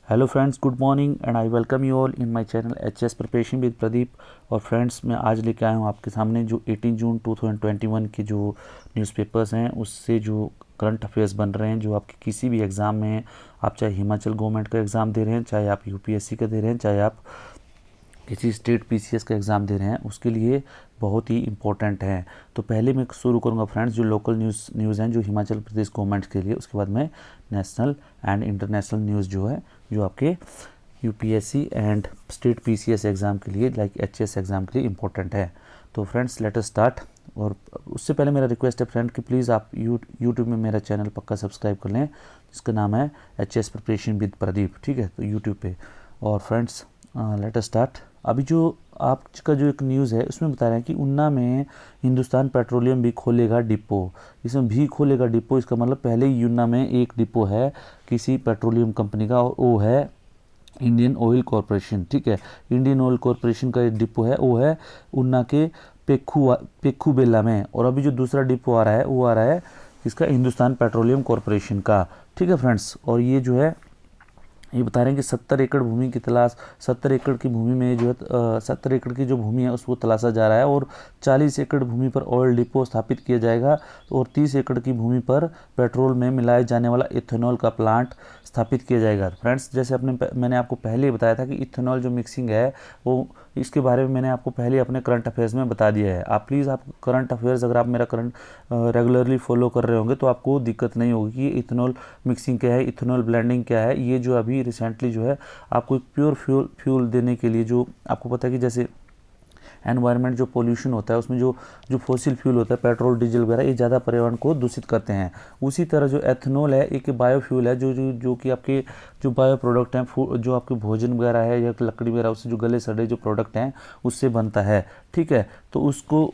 Hello friends, good morning and I welcome you all in my channel HS preparation with Pradeep. और friends, मैं आज लेके आया हूँ आपके सामने जो 18 जून 2021 के जो न्यूज़पेपर्स हैं उससे जो करंट अफेयर्स बन रहे हैं जो आपके किसी भी एग्ज़ाम में, आप चाहे हिमाचल गवर्नमेंट का एग्ज़ाम दे रहे हैं, चाहे आप यूपीएससी का दे रहे हैं, चाहे आप किसी स्टेट पीसीएस का एग्ज़ाम दे रहे हैं, उसके लिए बहुत ही इंपॉर्टेंट है। तो पहले मैं शुरू करूंगा फ्रेंड्स जो लोकल न्यूज़ हैं जो हिमाचल प्रदेश गवर्नमेंट के लिए, उसके बाद मैं नेशनल एंड इंटरनेशनल न्यूज़ जो है जो आपके UPSC and state PCS exam के लिए, लाइक एचएस एग्ज़ाम के लिए इंपॉर्टेंट है। तो फ्रेंड्स, लेट अस स्टार्ट। और उससे पहले मेरा रिक्वेस्ट है फ्रेंड कि प्लीज़ आप यूट्यूब में मेरा चैनल पक्का सब्सक्राइब कर लें, जिसका नाम है एचएस प्रिपरेशन विद प्रदीप, ठीक है, तो यूट्यूब पे। और फ्रेंड्स, लेट अस स्टार्ट। अभी जो आपका जो एक न्यूज़ है उसमें बता रहे हैं कि ऊना में हिंदुस्तान पेट्रोलियम भी खोलेगा डिपो। इसमें भी खोलेगा डिपो, इसका मतलब पहले ही ऊना में एक डिपो है किसी पेट्रोलियम कंपनी का, और वो है इंडियन ऑयल कॉरपोरेशन, ठीक है। इंडियन ऑयल कॉरपोरेशन का एक डिपो है, वो है ऊना के पेखू बेला में। और अभी जो दूसरा डिपो आ रहा है वो आ रहा है इसका हिंदुस्तान पेट्रोलियम कॉरपोरेशन का, ठीक है फ्रेंड्स। और ये जो है ये बता रहे हैं कि 70 एकड़ भूमि की तलाश, 70 एकड़ की भूमि में जो है 70 एकड़ की जो भूमि है उसको तलाशा जा रहा है, और 40 एकड़ भूमि पर ऑयल डिपो स्थापित किया जाएगा, और 30 एकड़ की भूमि पर पेट्रोल में मिलाए जाने वाला इथेनॉल का प्लांट स्थापित किया जाएगा। फ्रेंड्स, जैसे मैंने आपको पहले ही बताया था कि इथेनॉल जो मिक्सिंग है वो, इसके बारे में मैंने आपको पहले अपने करंट अफेयर्स में बता दिया है। आप प्लीज़, आप करंट अफेयर्स अगर आप मेरा करंट रेगुलरली फॉलो कर रहे होंगे तो आपको दिक्कत नहीं होगी कि इथेनॉल मिक्सिंग क्या है, इथेनॉल ब्लेंडिंग क्या है। ये जो अभी रिसेंटली जो है आपको एक प्योर फ्यूल देने के लिए, जो आपको पता है कि जैसे एनवायरनमेंट जो पोल्यूशन होता है उसमें जो जो फॉसिल फ्यूल होता है, पेट्रोल डीजल वगैरह, ये ज़्यादा पर्यावरण को दूषित करते हैं। उसी तरह जो एथेनॉल है एक बायोफ्यूल है, जो कि आपके जो बायो प्रोडक्ट हैं, जो आपके भोजन वगैरह है या लकड़ी वगैरह, उससे जो गले सड़े जो प्रोडक्ट हैं उससे बनता है, ठीक है। तो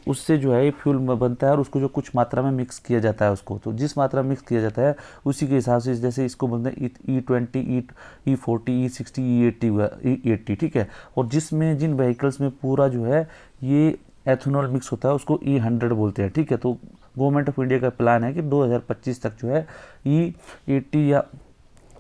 उससे जो है फ्यूल बनता है, और उसको जो कुछ मात्रा में मिक्स किया जाता है उसको, तो जिस मात्रा में मिक्स किया जाता है उसी के हिसाब से, जैसे इसको बनते हैं E20, E40, E60, E80, ठीक है। और जिसमें जिन व्हीकल्स में पूरा जो है ये एथेनॉल मिक्स होता है उसको E100 बोलते हैं, ठीक है। तो गवर्नमेंट ऑफ इंडिया का प्लान है कि 2025 तक जो है E80 या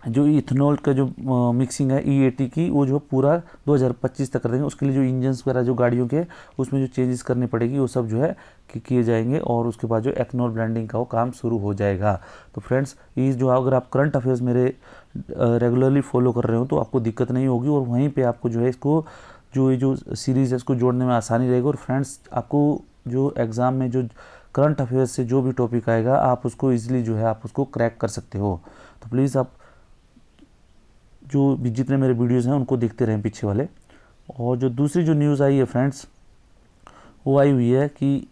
जो इथेनॉल का जो मिक्सिंग है E80 की, वो जो पूरा 2025 तक कर देंगे। उसके लिए जो इंजन्स वगैरह जो गाड़ियों के उसमें जो चेंजेस करनी पड़ेगी वो सब जो है किए जाएंगे, और उसके बाद जो एथेनॉल ब्लेंडिंग का वो काम शुरू हो जाएगा। तो फ्रेंड्स, ये जो अगर आप करंट अफेयर्स मेरे रेगुलरली फॉलो कर रहे हो तो आपको दिक्कत नहीं होगी, और वहीं पर आपको जो है इसको ये जो सीरीज़ है इसको जोड़ने में आसानी रहेगी। और फ्रेंड्स, आपको जो एग्ज़ाम में जो करंट अफेयर्स से जो भी टॉपिक आएगा आप उसको ईजिली जो है आप उसको क्रैक कर सकते हो। तो प्लीज़ आप जो भी जितने मेरे वीडियोज़ हैं उनको देखते रहें पीछे वाले। और जो दूसरी जो न्यूज़ आई है फ्रेंड्स, वो आई हुई है कि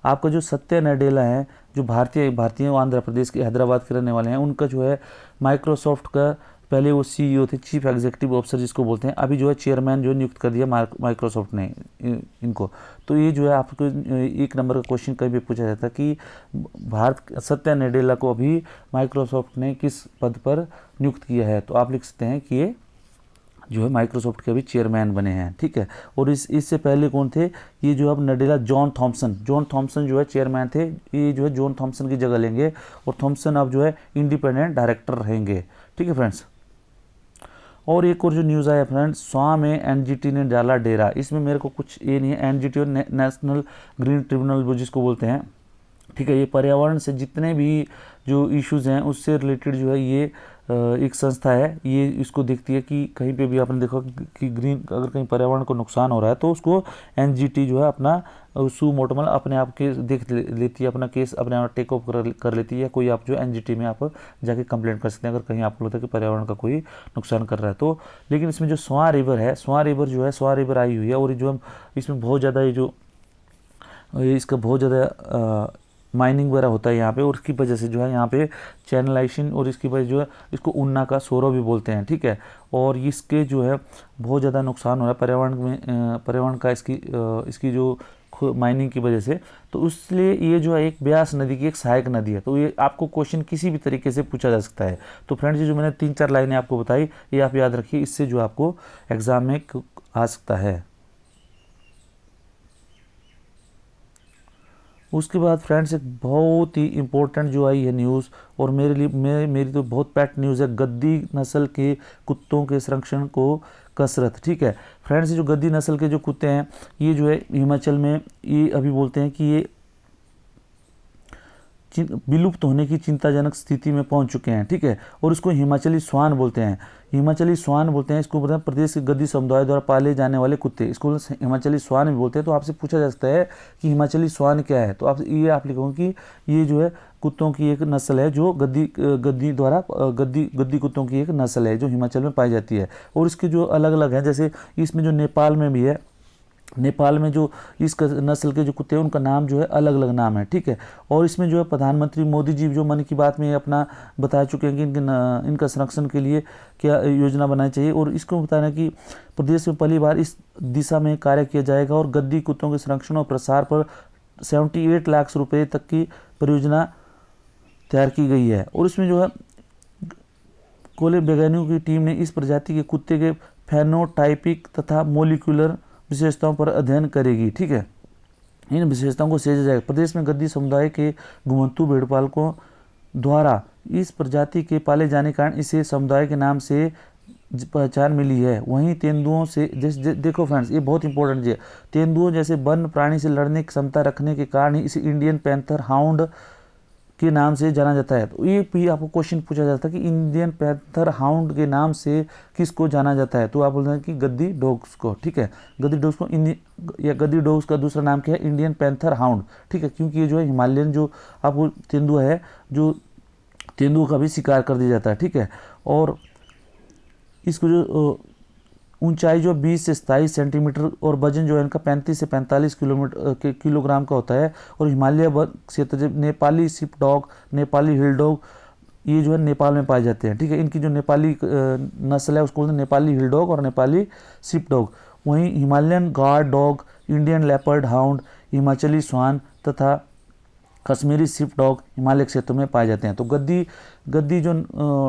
आपका जो सत्या नडेला है, जो भारतीय आंध्र प्रदेश के हैदराबाद के रहने वाले हैं, उनका जो है माइक्रोसॉफ्ट का, पहले वो सीईओ थे, चीफ एग्जीक्यूटिव ऑफिसर जिसको बोलते हैं, अभी जो है चेयरमैन जो नियुक्त कर दिया माइक्रोसॉफ्ट ने इनको। तो ये जो है आपको एक नंबर का क्वेश्चन कभी भी पूछा जाता है कि सत्या नडेला को अभी माइक्रोसॉफ्ट ने किस पद पर नियुक्त किया है, तो आप लिख सकते हैं कि ये जो है माइक्रोसॉफ्ट के अभी चेयरमैन बने हैं, ठीक है। और इससे पहले कौन थे, ये जो अब नडेला, जॉन थॉमसन जो है चेयरमैन थे, ये जो है जॉन थॉमसन की जगह लेंगे, और थॉमसन अब जो है इंडिपेंडेंट डायरेक्टर रहेंगे, ठीक है फ्रेंड्स। और एक और जो न्यूज़ आया फ्रेंड्स, स्वां में एनजीटी ने डाला डेरा। इसमें मेरे को कुछ ये नहीं है, एनजीटी और नेशनल ग्रीन ट्रिब्यूनल वो जिसको बोलते हैं, ठीक है। ये पर्यावरण से जितने भी जो इश्यूज़ हैं उससे रिलेटेड जो है ये एक संस्था है, ये इसको देखती है कि कहीं पे भी आपने देखा कि अगर कहीं पर्यावरण को नुकसान हो रहा है तो उसको एनजीटी जो है अपना सू मोटमल अपने आप के देख लेती है, अपना केस अपने आप टेक ऑफ कर लेती है। कोई आप जो एनजीटी में आप जाके कंप्लेंट कर सकते हैं अगर कहीं आपको लगता है कि पर्यावरण का कोई नुकसान कर रहा है तो। लेकिन इसमें जो स्वां रिवर है, स्वां रिवर जो है, स्वां रिवर आई हुई है, और जो इसमें बहुत ज़्यादा इसका बहुत ज़्यादा माइनिंग वगैरह होता है यहाँ पे, और उसकी वजह से जो है यहाँ पे चैनलाइजेशन, और इसकी वजह जो है इसको ऊना का सोरो भी बोलते हैं, ठीक है। और इसके जो है बहुत ज़्यादा नुकसान हो रहा है पर्यावरण में, पर्यावरण का इसकी जो माइनिंग की वजह से। तो इसलिए ये जो है एक ब्यास नदी की एक सहायक नदी है, तो ये आपको क्वेश्चन किसी भी तरीके से पूछा जा सकता है। तो फ्रेंड्स, ये जो मैंने 3-4 लाइनें आपको बताई ये आप याद रखिए, इससे जो आपको एग्ज़ाम में आ सकता है। उसके बाद फ्रेंड्स एक बहुत ही इम्पोर्टेंट जो आई है न्यूज़, और मेरे लिए मेरी तो बहुत पेट न्यूज़ है, गद्दी नस्ल के कुत्तों के संरक्षण को कसरत। ठीक है फ्रेंड्स, ये जो गद्दी नस्ल के जो कुत्ते हैं ये जो है हिमाचल में ये अभी बोलते हैं कि ये विलुप्त होने की चिंताजनक स्थिति में पहुंच चुके हैं। ठीक है, और इसको हिमाचली स्वान बोलते हैं, हिमाचली स्वान बोलते हैं इसको। बोलते हैं प्रदेश के गद्दी समुदाय द्वारा पाले जाने वाले कुत्ते, इसको हिमाचली स्वान भी बोलते हैं। तो आपसे पूछा जा सकता है कि हिमाचली स्वान क्या है, तो आप लिखोगे कि ये जो है कुत्तों की एक नस्ल है जो गद्दी कुत्तों की एक नस्ल है जो हिमाचल में पाई जाती है। और इसके जो अलग अलग हैं, जैसे इसमें जो नेपाल में भी है, नेपाल में जो इस नस्ल के जो कुत्ते हैं उनका नाम जो है अलग अलग नाम है। ठीक है, और इसमें जो है प्रधानमंत्री मोदी जी जो मन की बात में अपना बता चुके हैं कि इनका संरक्षण के लिए क्या योजना बनानी चाहिए, और इसको बताना कि प्रदेश में पहली बार इस दिशा में कार्य किया जाएगा, और गद्दी कुत्तों के संरक्षण और प्रसार पर 78 लाख रुपये तक की परियोजना तैयार की गई है। और इसमें जो है कोले वैज्ञानिकों की टीम ने इस प्रजाति के कुत्ते के फेनोटाइपिक तथा मोलिकुलर विशेषताओं पर अध्ययन करेगी। ठीक है, इन विशेषताओं को सहेजा जाएगा। प्रदेश में गद्दी समुदाय के घुमंतू भेड़पालकों द्वारा इस प्रजाति के पाले जाने के कारण इसे समुदाय के नाम से पहचान मिली है। वहीं तेंदुओं से देखो फ्रेंड्स, ये बहुत इंपॉर्टेंट है, तेंदुओं जैसे वन प्राणी से लड़ने की क्षमता रखने के कारण ही इसे इंडियन पैंथर हाउंड के नाम से जाना जाता है। तो ये भी आपको क्वेश्चन पूछा जाता है कि इंडियन पैंथर हाउंड के नाम से किसको जाना जाता है, तो आप बोलते हैं कि गद्दी डॉग्स को। ठीक है, गद्दी डॉग्स को या गद्दी डॉग्स का दूसरा नाम क्या है, इंडियन पैंथर हाउंड। ठीक है, क्योंकि ये जो है हिमालयन जो आपको तेंदुआ है, जो तेंदुआ का भी शिकार कर दिया जाता है। ठीक है, और इसको जो ऊंचाई जो 20 से 27 सेंटीमीटर और वजन जो है इनका 35 से 45 किलोग्राम का होता है। और हिमालय क्षेत्र Nepali sheep dog, Nepali hill dog, ये जो है नेपाल में पाए जाते हैं। ठीक है, इनकी जो नेपाली नस्ल है उसको बोलते हैं नेपाली हिल डॉग और नेपाली सिप डॉग। वहीं Himalayan guard dog, Indian leopard hound, Himachali स्वान तथा कश्मीरी सिप डॉग हिमालय क्षेत्र में पाए जाते हैं। तो गद्दी जो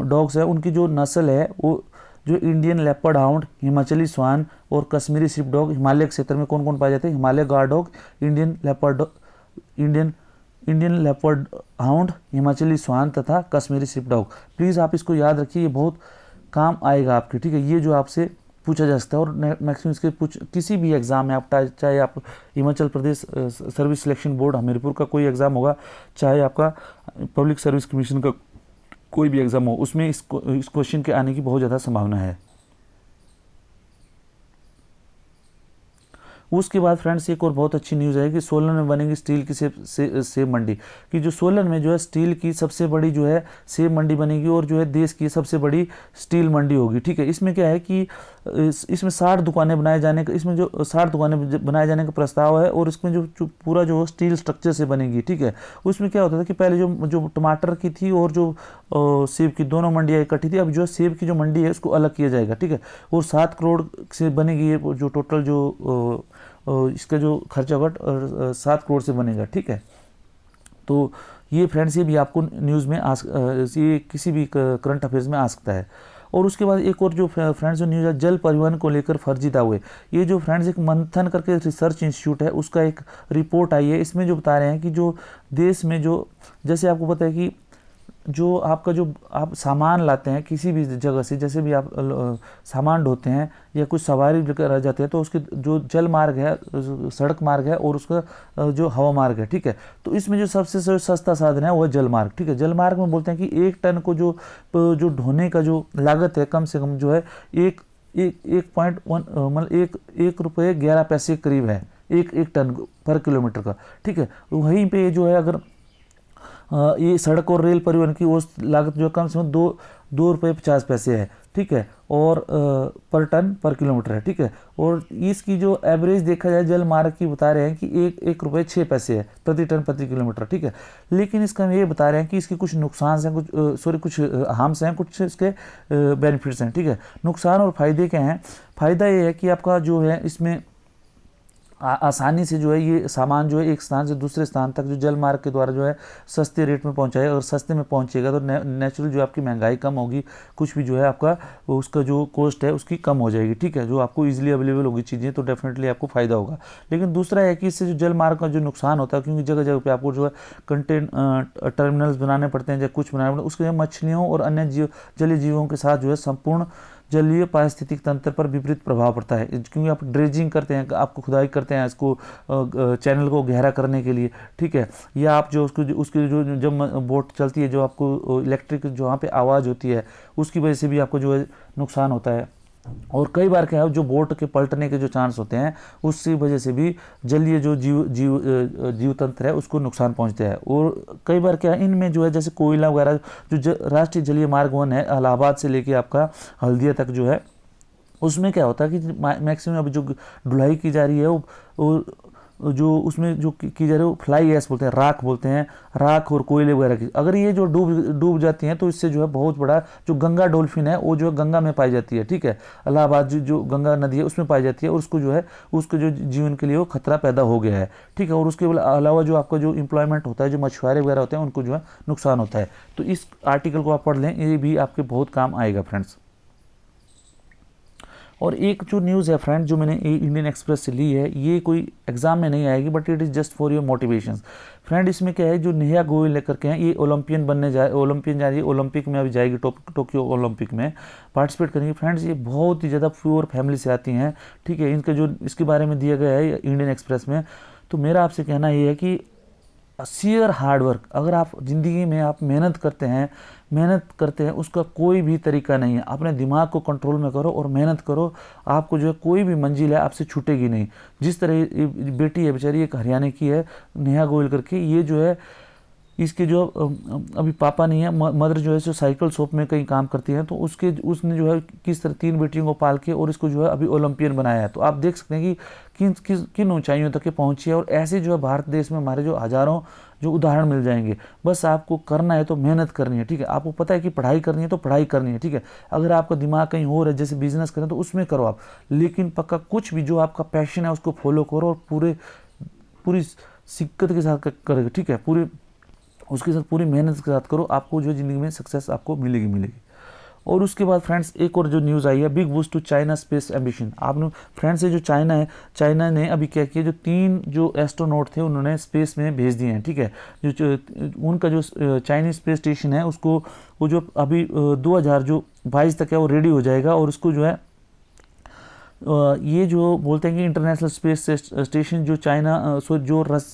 डॉग्स है उनकी जो नस्ल है वो जो इंडियन लेपर्ड हाउंड, हिमाचली स्वान और कश्मीरी सिप डॉग हिमालय क्षेत्र में कौन कौन पाए जाते हैं, Himalaya guard dog, Indian leopard hound, Himachali स्वान तथा कश्मीरी सिप डॉग। प्लीज़ आप इसको याद रखिए, ये बहुत काम आएगा आपके। ठीक है, ये जो आपसे पूछा जा सकता है, और मैक्सिमम इसके किसी भी एग्जाम में आप चाहे आप Himachal Pradesh service selection board Hamirpur का कोई एग्ज़ाम होगा, चाहे आपका पब्लिक सर्विस कमीशन का कोई भी एग्जाम हो, उसमें इस क्वेश्चन के आने की बहुत ज़्यादा संभावना है। उसके बाद फ्रेंड्स एक और बहुत अच्छी न्यूज़ है कि सोलन में बनेगी स्टील की सेब मंडी, कि जो सोलन में जो है स्टील की सबसे बड़ी जो है सेब मंडी बनेगी, और जो है देश की सबसे बड़ी स्टील मंडी होगी। ठीक है, इसमें क्या है कि इसमें 60 दुकानें बनाए जाने का, इसमें जो 60 दुकानें बनाए जाने का प्रस्ताव है, और इसमें जो पूरा जो स्टील स्ट्रक्चर से बनेगी। ठीक है, उसमें क्या होता था कि पहले जो टमाटर की थी और जो सेब की दोनों मंडियाँ इकट्ठी थी, अब जो सेब की जो मंडी है उसको अलग किया जाएगा। ठीक है, और 7 करोड़ से बनेगी ये जो टोटल जो इसका जो खर्चा होगा 7 करोड़ से बनेगा। ठीक है, तो ये फ्रेंड्स ये भी आपको न्यूज़ में ये किसी भी करंट अफेयर्स में आ सकता है। और उसके बाद एक और जो फ्रेंड्स जो न्यूज़ है, जल परिवहन को लेकर फर्जी दावे, ये जो फ्रेंड्स एक मंथन करके रिसर्च इंस्टीट्यूट है उसका एक रिपोर्ट आई है। इसमें जो बता रहे हैं कि जो देश में जो, जैसे आपको पता है कि जो आपका जो आप सामान लाते हैं किसी भी जगह से, जैसे भी आप सामान ढोते हैं या कुछ सवारी लेकर रह जाते हैं, तो उसके जो जल मार्ग है, सड़क मार्ग है, और उसका जो हवा मार्ग है। ठीक है, तो इसमें जो सबसे सस्ता साधन है वह जल मार्ग। ठीक है, जल मार्ग में बोलते हैं कि 1 टन को जो ढोने का जो लागत है कम से कम जो है 1.1 मतलब 1 रुपये 11 पैसे के करीब है, एक टन पर किलोमीटर का। ठीक है, वहीं पे जो है अगर ये सड़क और रेल परिवहन की औसत लागत जो कम से कम 2 रुपये 50 पैसे है। ठीक है, और पर टन पर किलोमीटर है। ठीक है, और इसकी जो एवरेज देखा जाए जल मार्ग की बता रहे हैं कि 1 रुपये 6 पैसे है प्रति टन प्रति किलोमीटर। ठीक है, लेकिन इसका ये बता रहे हैं कि इसके कुछ नुकसान हैं, कुछ हार्म्स हैं, कुछ इसके बेनिफिट्स हैं। ठीक है, नुकसान और फायदे क्या हैं। फ़ायदा ये है कि आपका जो है इसमें आसानी से जो है ये सामान जो है एक स्थान से दूसरे स्थान तक जो जल मार्ग के द्वारा जो है सस्ते रेट में पहुंचाएगा। अगर सस्ते में पहुंचेगा तो नेचुरल जो आपकी महंगाई कम होगी, कुछ भी जो है आपका उसका जो कॉस्ट है उसकी कम हो जाएगी, ठीक है, जो आपको ईजिली अवेलेबल होगी चीज़ें, तो डेफिनेटली आपको फ़ायदा होगा। लेकिन दूसरा है कि इससे जो जल मार्ग का जो नुकसान होता है, क्योंकि जगह जगह पे आपको जो है कंटेन टर्मिनल्स बनाने पड़ते हैं या कुछ बनाने पड़ते हैं, उसके मछलियों और अन्य जलीय जीवों के साथ जो है संपूर्ण जलीय पारिस्थितिक तंत्र पर विपरीत प्रभाव पड़ता है। क्योंकि आप ड्रेजिंग करते हैं, आपको खुदाई करते हैं इसको चैनल को गहरा करने के लिए, ठीक है, या आप जो उसकी जो जब बोट चलती है, जो आपको इलेक्ट्रिक जो वहाँ पे आवाज़ होती है, उसकी वजह से भी आपको जो है नुकसान होता है। और कई बार क्या है, जो बोट के पलटने के जो चांस होते हैं उसकी वजह से भी जलीय जो जीव तंत्र है उसको नुकसान पहुंचता है। और कई बार क्या है, इनमें जो है जैसे कोयला वगैरह जो राष्ट्रीय जलीय मार्ग 1 है, इलाहाबाद से लेके आपका हल्दिया तक जो है, उसमें क्या होता है कि मैक्सिमम अभी जो ढुलाई की जा रही है वो जो उसमें जो की जा रही है वो फ्लाई ऐश बोलते हैं, राख बोलते हैं, राख और कोयले वगैरह की। अगर ये जो डूब जाती हैं तो इससे जो है बहुत बड़ा जो गंगा डॉल्फिन है वो जो है गंगा में पाई जाती है, ठीक है, इलाहाबाद जो गंगा नदी है उसमें पाई जाती है, और उसको जो है उसके जो जीवन के लिए वो खतरा पैदा हो गया है, ठीक है। और उसके अलावा जो आपका जो एम्प्लॉयमेंट होता है, जो मछुआरे वगैरह होते हैं, उनको जो है नुकसान होता है। तो इस आर्टिकल को आप पढ़ लें, ये भी आपके बहुत काम आएगा फ्रेंड्स। और एक जो न्यूज़ है फ्रेंड जो मैंने इंडियन एक्सप्रेस से ली है, ये कोई एग्जाम में नहीं आएगी, but it is just for your motivation friend. इसमें क्या है, जो नेहा गोयल लेकर के हैं, ये ओलंपियन जा रही है, ओलंपिक में अभी जाएगी, टोक्यो ओलंपिक में पार्टिसिपेट करेंगी फ्रेंड्स। ये बहुत ही ज़्यादा प्योर फैमिली से आती हैं, ठीक है। इनका जो इसके बारे में दिया गया है इंडियन एक्सप्रेस में, तो मेरा आपसे कहना ये है कि शेयर हार्डवर्क, अगर आप ज़िंदगी में आप मेहनत करते हैं उसका कोई भी तरीका नहीं है। अपने दिमाग को कंट्रोल में करो और मेहनत करो, आपको जो है कोई भी मंजिल है आपसे छूटेगी नहीं। जिस तरह बेटी है बेचारी, एक हरियाणा की है नेहा गोयल करके, ये जो है इसके जो अभी पापा नहीं है, मदर जो है जो साइकिल शॉप में कहीं काम करती है, तो उसने जो है किस तरह 3 बेटियों को पाल के और इसको जो है अभी ओलंपियन बनाया है। तो आप देख सकते हैं कि किन ऊंचाइयों तक ये पहुंची है। और ऐसे जो है भारत देश में हमारे जो हज़ारों जो उदाहरण मिल जाएंगे। बस आपको करना है तो मेहनत करनी है, ठीक है। आपको पता है कि पढ़ाई करनी है तो पढ़ाई करनी है, ठीक है। अगर आपका दिमाग कहीं और है, जैसे बिजनेस करें तो उसमें करो आप, लेकिन पक्का कुछ भी जो आपका पैशन है उसको फॉलो करो और पूरी शिक्कत के साथ करेगा, ठीक है, उसके साथ पूरी मेहनत के साथ करो, आपको जो ज़िंदगी में सक्सेस आपको मिलेगी। और उसके बाद फ्रेंड्स एक और जो न्यूज़ आई है, big boost to China space ambition. आपने फ्रेंड्स ये जो चाइना है, चाइना ने अभी क्या किया, जो 3 जो एस्ट्रोनॉट थे उन्होंने स्पेस में भेज दिए हैं, ठीक है। जो उनका जो चाइनीज स्पेस स्टेशन है उसको वो जो अभी 2022 तक है वो रेडी हो जाएगा। और उसको जो है ये जो बोलते हैं कि इंटरनेशनल स्पेस स्टेशन जो चाइना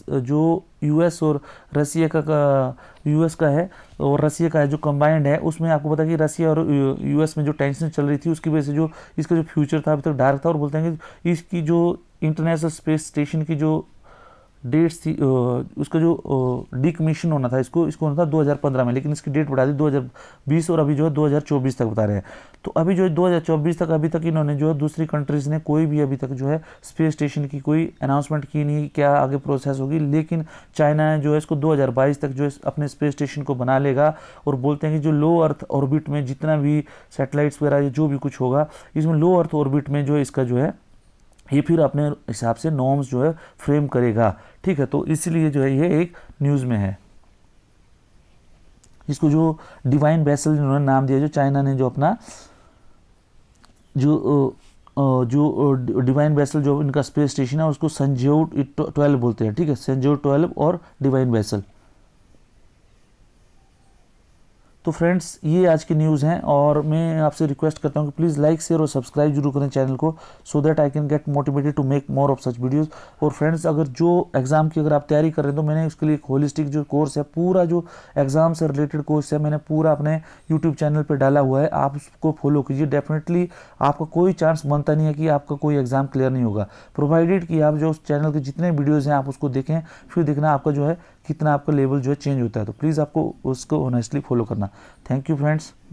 जो यूएस और रसिया यूएस का है और रसिया का है, जो कंबाइंड है, उसमें आपको पता है कि रसिया और यूएस में जो टेंशन चल रही थी उसकी वजह से जो इसका जो फ्यूचर था अभी तक डार्क था। और बोलते हैं कि इसकी जो इंटरनेशनल स्पेस स्टेशन की जो डेट्स थी, उसका जो डिकमीशन होना था, इसको होना था 2015 में, लेकिन इसकी डेट बढ़ा दी 2020 और अभी जो है 2024 तक बता रहे हैं। तो अभी जो है 2024 तक अभी तक इन्होंने जो है दूसरी कंट्रीज़ ने कोई भी अभी तक जो है स्पेस स्टेशन की कोई अनाउंसमेंट की नहीं, क्या आगे प्रोसेस होगी। लेकिन चाइना जो है इसको 2022 तक जो है अपने स्पेस स्टेशन को बना लेगा। और बोलते हैं कि जो लो अर्थ ऑर्बिट में जितना भी सैटेलाइट्स वगैरह जो भी कुछ होगा, इसमें लो अर्थ ऑर्बिट में जो है इसका जो है ये फिर अपने हिसाब से नॉर्म्स जो है फ्रेम करेगा, ठीक है। तो इसलिए जो है ये एक न्यूज़ में है। इसको जो डिवाइन वेसल इन्होंने नाम दिया, जो चाइना ने जो अपना जो डिवाइन वेसल जो इनका स्पेस स्टेशन है उसको संजोउ 12 बोलते हैं, ठीक है, संजोउ 12 और डिवाइन वेसल। तो फ्रेंड्स ये आज की न्यूज़ हैं, और मैं आपसे रिक्वेस्ट करता हूँ कि प्लीज़ लाइक शेयर और सब्सक्राइब जरूर करें चैनल को, so that I can get motivated to make more of such videos. और फ्रेंड्स अगर जो एग्ज़ाम की अगर आप तैयारी कर रहे हैं तो मैंने उसके लिए एक होलिस्टिक जो कोर्स है, पूरा जो एग्ज़ाम से रिलेटेड कोर्स है, मैंने पूरा अपने यूट्यूब चैनल पर डाला हुआ है, आप उसको फॉलो कीजिए। डेफिनेटली आपका कोई चांस बनता नहीं है कि आपका कोई एग्ज़ाम क्लियर नहीं होगा, प्रोवाइडेड कि आप जो उस चैनल के जितने वीडियोज़ हैं आप उसको देखें, फिर देखना आपका जो है कितना आपका लेवल जो है चेंज होता है। तो प्लीज़ आपको उसको ऑनेस्टली फॉलो करना। Thank you friends.